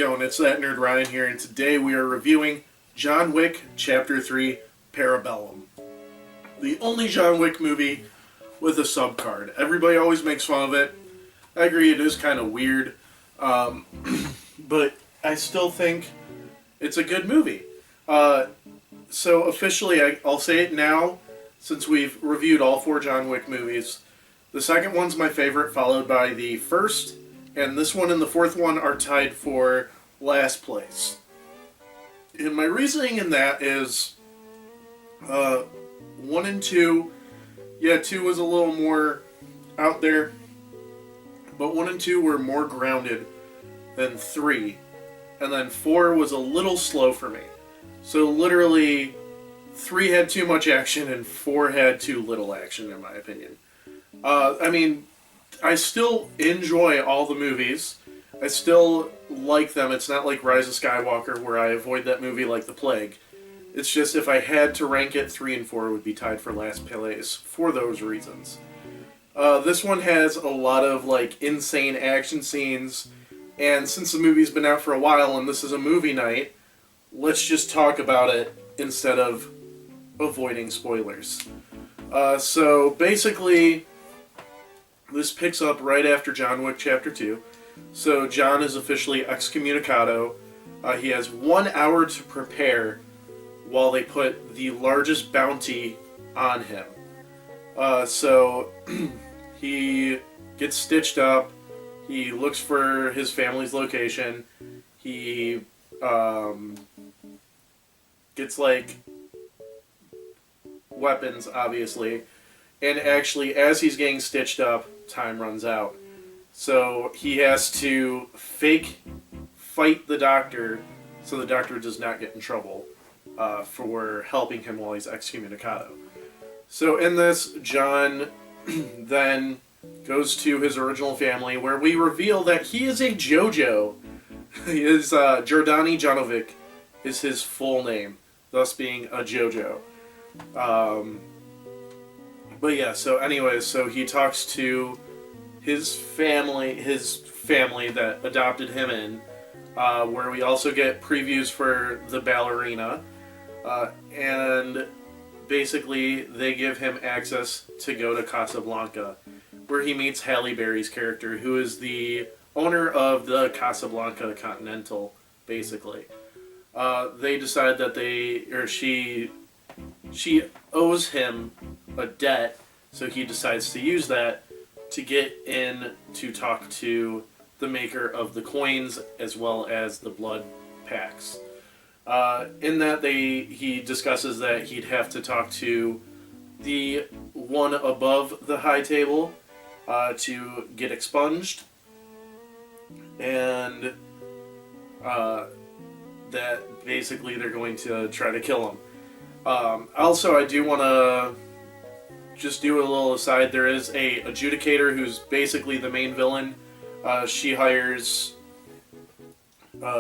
going? It's that nerd Ryan here, and today we are reviewing John Wick Chapter 3, Parabellum. The only John Wick movie with a subcard. Everybody always makes fun of it. I agree, it is kind of weird, but I still think it's a good movie. So officially, I'll say it now, since we've reviewed all 4 John Wick movies. The second one's my favorite, followed by the first, and this one and the fourth one are tied for last place. And my reasoning in that is, 1 and 2, yeah, 2 was a little more out there, but 1 and 2 were more grounded than 3, and then 4 was a little slow for me. So literally, 3 had too much action and 4 had too little action, in my opinion. I still enjoy all the movies. I still like them. It's not like Rise of Skywalker where I avoid that movie like the plague. It's just if I had to rank it, 3 and 4 would be tied for last place for those reasons. This one has a lot of insane action scenes, and since the movie's been out for a while and this is a movie night, let's just talk about it instead of avoiding spoilers. So basically, this picks up right after John Wick Chapter 2. So John is officially excommunicado. He has 1 hour to prepare while they put the largest bounty on him. So he gets stitched up. He looks for his family's location. He gets weapons, obviously. And actually, as he's getting stitched up, time runs out. So he has to fake fight the doctor so the doctor does not get in trouble for helping him while he's excommunicado. So in this, John then goes to his original family where we reveal that he is a JoJo. He is Jordani Janovic is his full name, thus being a JoJo. But yeah, so anyways, so he talks to his family that adopted him in, where we also get previews for the ballerina, and basically they give him access to go to Casablanca, where he meets Halle Berry's character, who is the owner of the Casablanca Continental, basically. They decide that she owes him a debt, so he decides to use that to get in to talk to the maker of the coins as well as the blood packs. In that, he discusses that he'd have to talk to the one above the high table to get expunged, and that basically they're going to try to kill him. Also, I do want to just do a little aside. There is a adjudicator who's basically the main villain. She hires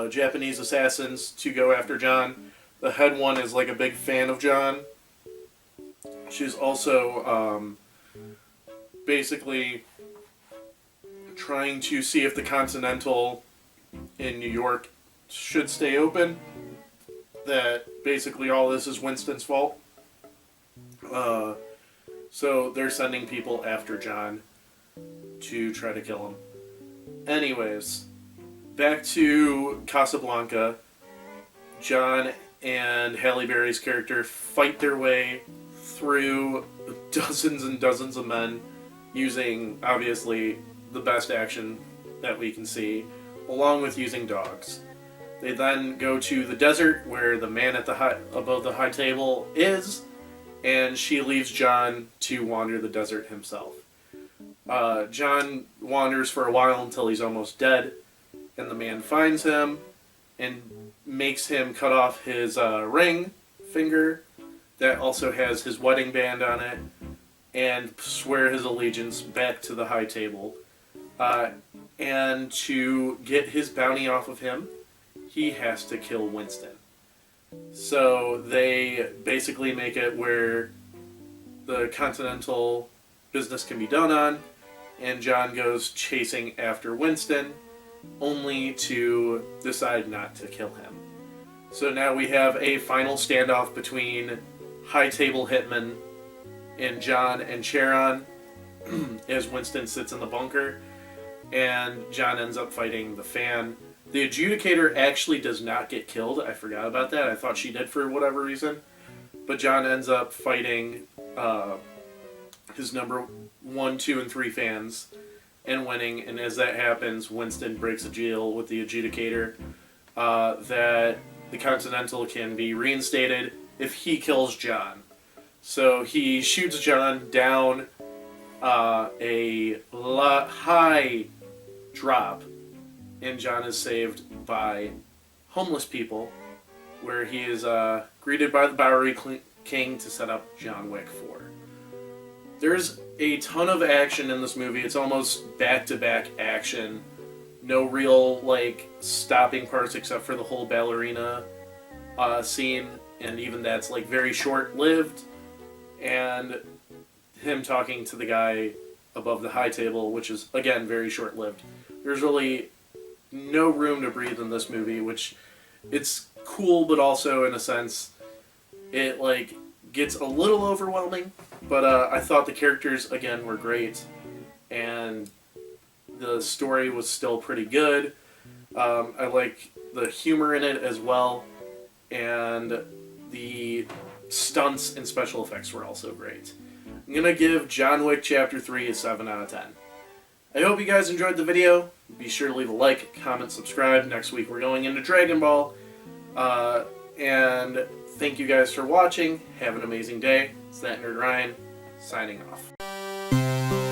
Japanese assassins to go after John. The head one is a big fan of John. She's also basically trying to see if the Continental in New York should stay open. That basically all this is Winston's fault. So they're sending people after John to try to kill him. Anyways, back to Casablanca. John and Halle Berry's character fight their way through dozens and dozens of men using, obviously, the best action that we can see, along with using dogs. They then go to the desert where the man at above the high table is, and she leaves John to wander the desert himself. John wanders for a while until he's almost dead, and the man finds him and makes him cut off his ring finger that also has his wedding band on it, and swear his allegiance back to the high table. And to get his bounty off of him, he has to kill Winston. So they basically make it where the Continental business can be done on, and John goes chasing after Winston, only to decide not to kill him. So now we have a final standoff between High Table Hitman and John and Charon as Winston sits in the bunker, and John ends up fighting the fan. The Adjudicator actually does not get killed. I forgot about that. I thought she did for whatever reason. But John ends up fighting his number 1, 2, and 3 fans and winning. And as that happens, Winston breaks a deal with the Adjudicator that the Continental can be reinstated if he kills John. So he shoots John down a high drop, and John is saved by homeless people, where he is greeted by the Bowery King to set up John Wick 4. There's a ton of action in this movie. It's almost back-to-back action. No real, like, stopping parts except for the whole ballerina scene, and even that's, like, very short-lived. And him talking to the guy above the high table, which is, again, very short-lived. There's really no room to breathe in this movie, which it's cool, but also, in a sense, it, like, gets a little overwhelming. But I thought the characters, again, were great, and the story was still pretty good. I like the humor in it as well, and the stunts and special effects were also great. I'm going to give John Wick Chapter 3 a 7 out of 10. I hope you guys enjoyed the video. Be sure to leave a like, comment, subscribe. Next week we're going into Dragon Ball. And thank you guys for watching. Have an amazing day. It's that Nerd Ryan, signing off.